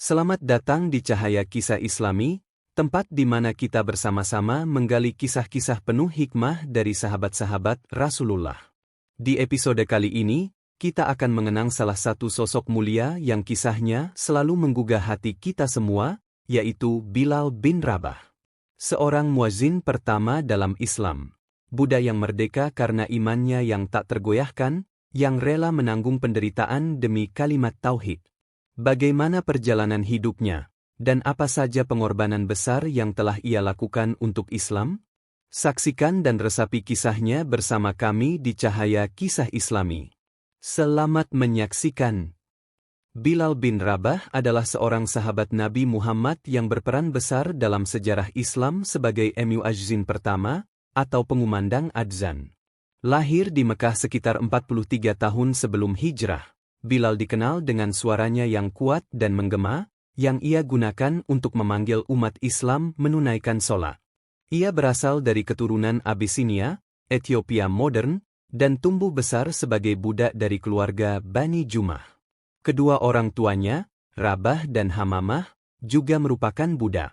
Selamat datang di Cahaya Kisah Islami, tempat di mana kita bersama-sama menggali kisah-kisah penuh hikmah dari sahabat-sahabat Rasulullah. Di episode kali ini, kita akan mengenang salah satu sosok mulia yang kisahnya selalu menggugah hati kita semua, yaitu Bilal bin Rabah. Seorang muazzin pertama dalam Islam. Budak yang merdeka karena imannya yang tak tergoyahkan, yang rela menanggung penderitaan demi kalimat tauhid. Bagaimana perjalanan hidupnya, dan apa saja pengorbanan besar yang telah ia lakukan untuk Islam? Saksikan dan resapi kisahnya bersama kami di Cahaya Kisah Islami. Selamat menyaksikan. Bilal bin Rabah adalah seorang sahabat Nabi Muhammad yang berperan besar dalam sejarah Islam sebagai muazzin pertama, atau pengumandang adzan. Lahir di Mekah sekitar 43 tahun sebelum hijrah. Bilal dikenal dengan suaranya yang kuat dan menggema, yang ia gunakan untuk memanggil umat Islam menunaikan sholat. Ia berasal dari keturunan Abyssinia, Ethiopia modern, dan tumbuh besar sebagai budak dari keluarga Bani Jumah. Kedua orang tuanya, Rabah dan Hamamah, juga merupakan budak.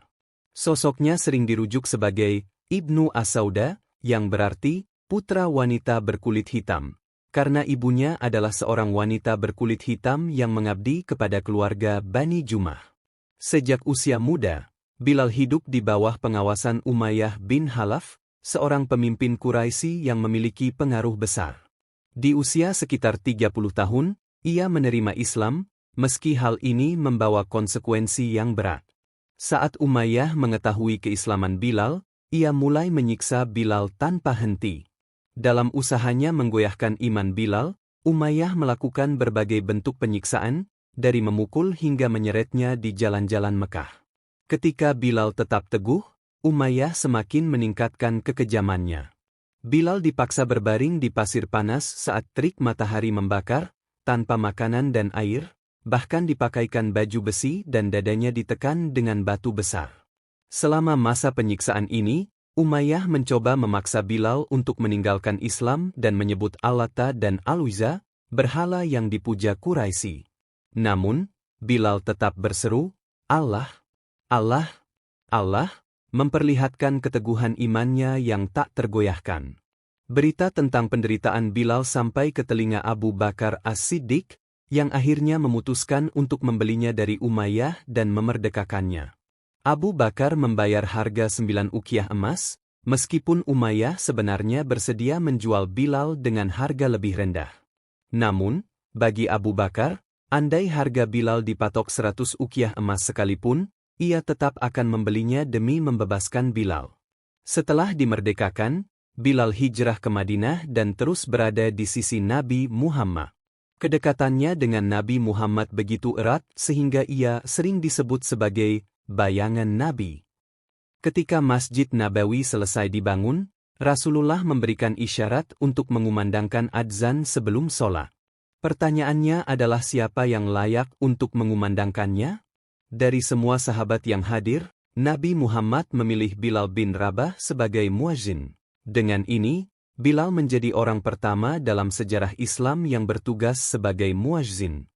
Sosoknya sering dirujuk sebagai Ibnu As-Sauda, yang berarti putra wanita berkulit hitam. Karena ibunya adalah seorang wanita berkulit hitam yang mengabdi kepada keluarga Bani Jumah. Sejak usia muda, Bilal hidup di bawah pengawasan Umayyah bin Khalaf, seorang pemimpin Quraisy yang memiliki pengaruh besar. Di usia sekitar 30 tahun, ia menerima Islam, meski hal ini membawa konsekuensi yang berat. Saat Umayyah mengetahui keislaman Bilal, ia mulai menyiksa Bilal tanpa henti. Dalam usahanya menggoyahkan iman Bilal, Umayyah melakukan berbagai bentuk penyiksaan, dari memukul hingga menyeretnya di jalan-jalan Mekah. Ketika Bilal tetap teguh, Umayyah semakin meningkatkan kekejamannya. Bilal dipaksa berbaring di pasir panas saat terik matahari membakar, tanpa makanan dan air, bahkan dipakaikan baju besi dan dadanya ditekan dengan batu besar. Selama masa penyiksaan ini, Umayyah mencoba memaksa Bilal untuk meninggalkan Islam dan menyebut Al-Lata dan Al-Uzza, berhala yang dipuja Quraisy. Namun, Bilal tetap berseru, Allah, Allah, Allah, memperlihatkan keteguhan imannya yang tak tergoyahkan. Berita tentang penderitaan Bilal sampai ke telinga Abu Bakar As-Siddiq, yang akhirnya memutuskan untuk membelinya dari Umayyah dan memerdekakannya. Abu Bakar membayar harga 9 uqiyah emas, meskipun Umayyah sebenarnya bersedia menjual Bilal dengan harga lebih rendah. Namun, bagi Abu Bakar, andai harga Bilal dipatok 100 uqiyah emas sekalipun, ia tetap akan membelinya demi membebaskan Bilal. Setelah dimerdekakan, Bilal hijrah ke Madinah dan terus berada di sisi Nabi Muhammad. Kedekatannya dengan Nabi Muhammad begitu erat sehingga ia sering disebut sebagai bayangan Nabi. Ketika Masjid Nabawi selesai dibangun, Rasulullah memberikan isyarat untuk mengumandangkan adzan sebelum sholat. Pertanyaannya adalah siapa yang layak untuk mengumandangkannya? Dari semua sahabat yang hadir, Nabi Muhammad memilih Bilal bin Rabah sebagai muazzin. Dengan ini, Bilal menjadi orang pertama dalam sejarah Islam yang bertugas sebagai muazzin,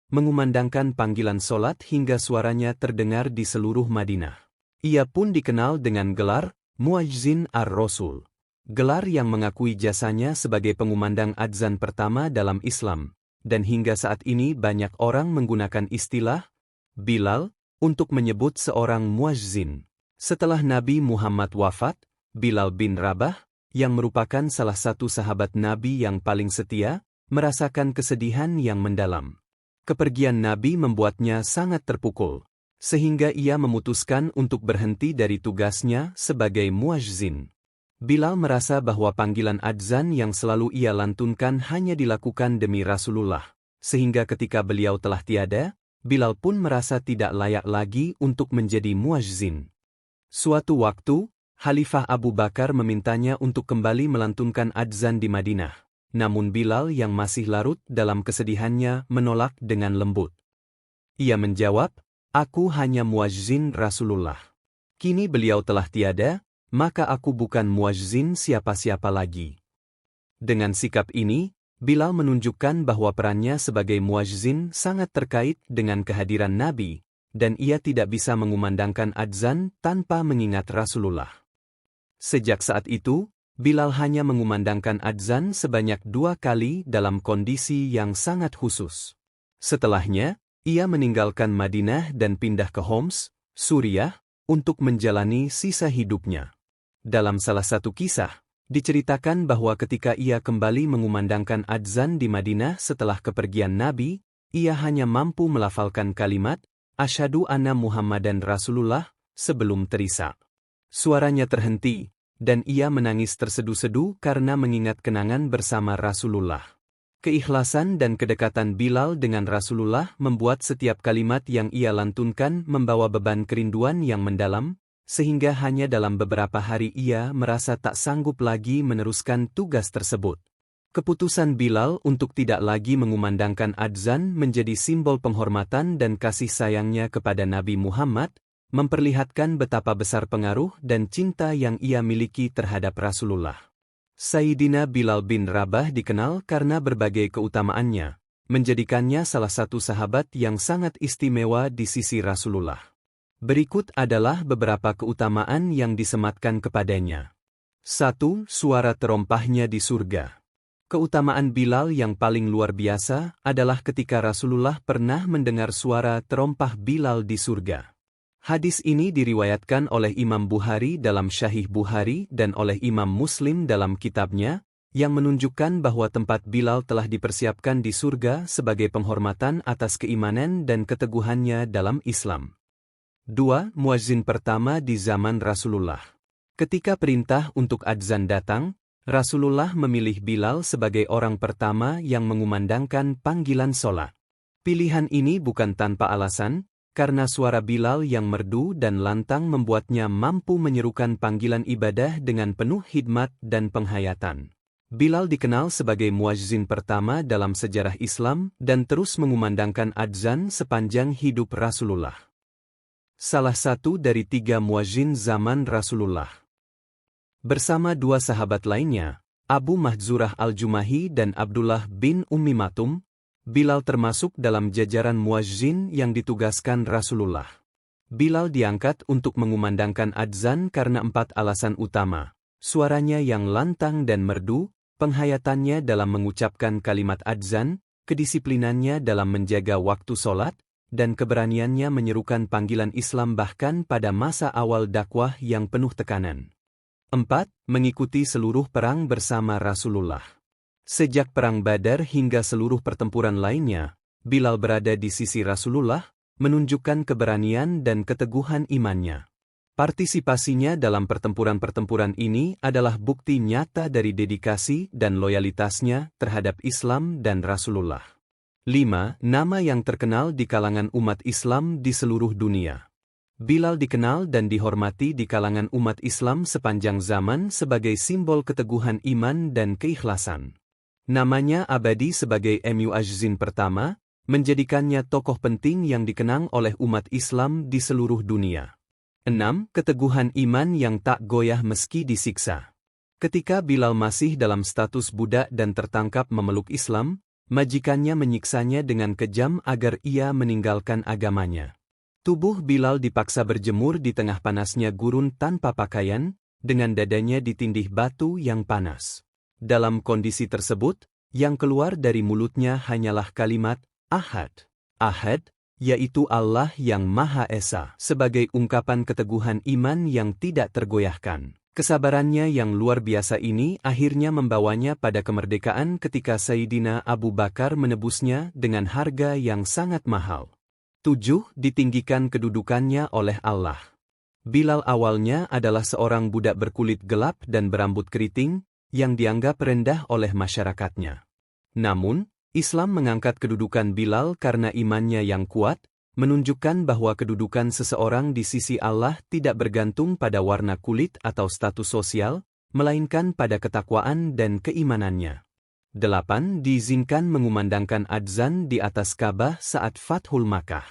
mengumandangkan panggilan solat hingga suaranya terdengar di seluruh Madinah. Ia pun dikenal dengan gelar Muazzin ar-Rasul, gelar yang mengakui jasanya sebagai pengumandang adzan pertama dalam Islam, dan hingga saat ini banyak orang menggunakan istilah Bilal untuk menyebut seorang muazzin. Setelah Nabi Muhammad wafat, Bilal bin Rabah, yang merupakan salah satu sahabat Nabi yang paling setia, merasakan kesedihan yang mendalam. Kepergian Nabi membuatnya sangat terpukul, sehingga ia memutuskan untuk berhenti dari tugasnya sebagai muazzin. Bilal merasa bahwa panggilan adzan yang selalu ia lantunkan hanya dilakukan demi Rasulullah, sehingga ketika beliau telah tiada, Bilal pun merasa tidak layak lagi untuk menjadi muazzin. Suatu waktu, Khalifah Abu Bakar memintanya untuk kembali melantunkan adzan di Madinah. Namun Bilal yang masih larut dalam kesedihannya menolak dengan lembut. Ia menjawab, "Aku hanya muazzin Rasulullah. Kini beliau telah tiada, maka aku bukan muazzin siapa-siapa lagi." Dengan sikap ini, Bilal menunjukkan bahwa perannya sebagai muazzin sangat terkait dengan kehadiran Nabi, dan ia tidak bisa mengumandangkan adzan tanpa mengingat Rasulullah. Sejak saat itu, Bilal hanya mengumandangkan adzan sebanyak 2 kali dalam kondisi yang sangat khusus. Setelahnya, ia meninggalkan Madinah dan pindah ke Homs, Suriah, untuk menjalani sisa hidupnya. Dalam salah satu kisah, diceritakan bahwa ketika ia kembali mengumandangkan adzan di Madinah setelah kepergian Nabi, ia hanya mampu melafalkan kalimat, Asyhadu anna Muhammadan Rasulullah, sebelum terisak. Suaranya terhenti, dan ia menangis tersedu-sedu karena mengingat kenangan bersama Rasulullah. Keikhlasan dan kedekatan Bilal dengan Rasulullah membuat setiap kalimat yang ia lantunkan membawa beban kerinduan yang mendalam, sehingga hanya dalam beberapa hari ia merasa tak sanggup lagi meneruskan tugas tersebut. Keputusan Bilal untuk tidak lagi mengumandangkan adzan menjadi simbol penghormatan dan kasih sayangnya kepada Nabi Muhammad, memperlihatkan betapa besar pengaruh dan cinta yang ia miliki terhadap Rasulullah. Sayyidina Bilal bin Rabah dikenal karena berbagai keutamaannya, menjadikannya salah satu sahabat yang sangat istimewa di sisi Rasulullah. Berikut adalah beberapa keutamaan yang disematkan kepadanya. 1. Suara terompahnya di surga. Keutamaan Bilal yang paling luar biasa adalah ketika Rasulullah pernah mendengar suara terompah Bilal di surga. Hadis ini diriwayatkan oleh Imam Bukhari dalam Syahih Bukhari dan oleh Imam Muslim dalam kitabnya, yang menunjukkan bahwa tempat Bilal telah dipersiapkan di surga sebagai penghormatan atas keimanan dan keteguhannya dalam Islam. 2. Muazzin pertama di zaman Rasulullah. Ketika perintah untuk adzan datang, Rasulullah memilih Bilal sebagai orang pertama yang mengumandangkan panggilan sholat. Pilihan ini bukan tanpa alasan, karena suara Bilal yang merdu dan lantang membuatnya mampu menyerukan panggilan ibadah dengan penuh hikmat dan penghayatan. Bilal dikenal sebagai muazzin pertama dalam sejarah Islam dan terus mengumandangkan adzan sepanjang hidup Rasulullah. Salah satu dari 3 muazzin zaman Rasulullah. Bersama 2 sahabat lainnya, Abu Mahzurah al-Jumahi dan Abdullah bin Ummi Maktum, Bilal termasuk dalam jajaran muazzin yang ditugaskan Rasulullah. Bilal diangkat untuk mengumandangkan adzan karena 4 alasan utama: suaranya yang lantang dan merdu, penghayatannya dalam mengucapkan kalimat adzan, kedisiplinannya dalam menjaga waktu sholat, dan keberaniannya menyerukan panggilan Islam bahkan pada masa awal dakwah yang penuh tekanan. 4. Mengikuti seluruh perang bersama Rasulullah. Sejak Perang Badar hingga seluruh pertempuran lainnya, Bilal berada di sisi Rasulullah, menunjukkan keberanian dan keteguhan imannya. Partisipasinya dalam pertempuran-pertempuran ini adalah bukti nyata dari dedikasi dan loyalitasnya terhadap Islam dan Rasulullah. 5. Nama yang terkenal di kalangan umat Islam di seluruh dunia. Bilal dikenal dan dihormati di kalangan umat Islam sepanjang zaman sebagai simbol keteguhan iman dan keikhlasan. Namanya abadi sebagai muazzin pertama, menjadikannya tokoh penting yang dikenang oleh umat Islam di seluruh dunia. 6. Keteguhan iman yang tak goyah meski disiksa. Ketika Bilal masih dalam status budak dan tertangkap memeluk Islam, majikannya menyiksanya dengan kejam agar ia meninggalkan agamanya. Tubuh Bilal dipaksa berjemur di tengah panasnya gurun tanpa pakaian, dengan dadanya ditindih batu yang panas. Dalam kondisi tersebut, yang keluar dari mulutnya hanyalah kalimat, Ahad. Ahad, yaitu Allah yang Maha Esa, sebagai ungkapan keteguhan iman yang tidak tergoyahkan. Kesabarannya yang luar biasa ini akhirnya membawanya pada kemerdekaan ketika Sayyidina Abu Bakar menebusnya dengan harga yang sangat mahal. 7. Ditinggikan kedudukannya oleh Allah. Bilal awalnya adalah seorang budak berkulit gelap dan berambut keriting, yang dianggap rendah oleh masyarakatnya. Namun, Islam mengangkat kedudukan Bilal karena imannya yang kuat, menunjukkan bahwa kedudukan seseorang di sisi Allah tidak bergantung pada warna kulit atau status sosial, melainkan pada ketakwaan dan keimanannya. 8. Diizinkan mengumandangkan adzan di atas Ka'bah saat Fathul Makkah.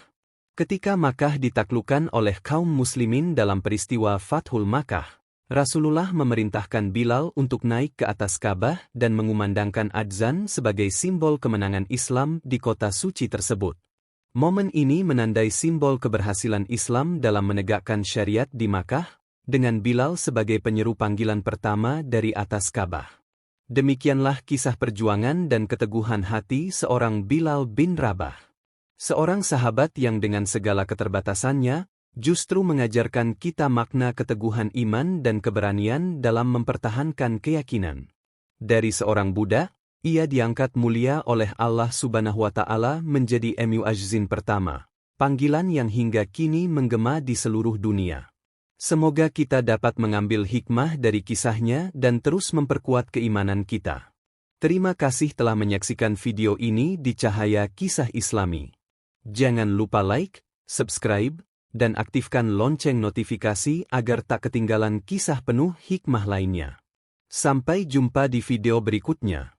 Ketika Makkah ditaklukkan oleh kaum muslimin dalam peristiwa Fathul Makkah, Rasulullah memerintahkan Bilal untuk naik ke atas Ka'bah dan mengumandangkan adzan sebagai simbol kemenangan Islam di kota suci tersebut. Momen ini menandai simbol keberhasilan Islam dalam menegakkan syariat di Makkah, dengan Bilal sebagai penyeru panggilan pertama dari atas Ka'bah. Demikianlah kisah perjuangan dan keteguhan hati seorang Bilal bin Rabah. Seorang sahabat yang dengan segala keterbatasannya, justru mengajarkan kita makna keteguhan iman dan keberanian dalam mempertahankan keyakinan. Dari seorang budak, ia diangkat mulia oleh Allah Subhanahu wa Ta'ala menjadi mu'azzin pertama, panggilan yang hingga kini menggema di seluruh dunia. Semoga kita dapat mengambil hikmah dari kisahnya dan terus memperkuat keimanan kita. Terima kasih telah menyaksikan video ini di Cahaya Kisah Islami. Jangan lupa like, subscribe, dan aktifkan lonceng notifikasi agar tak ketinggalan kisah penuh hikmah lainnya. Sampai jumpa di video berikutnya.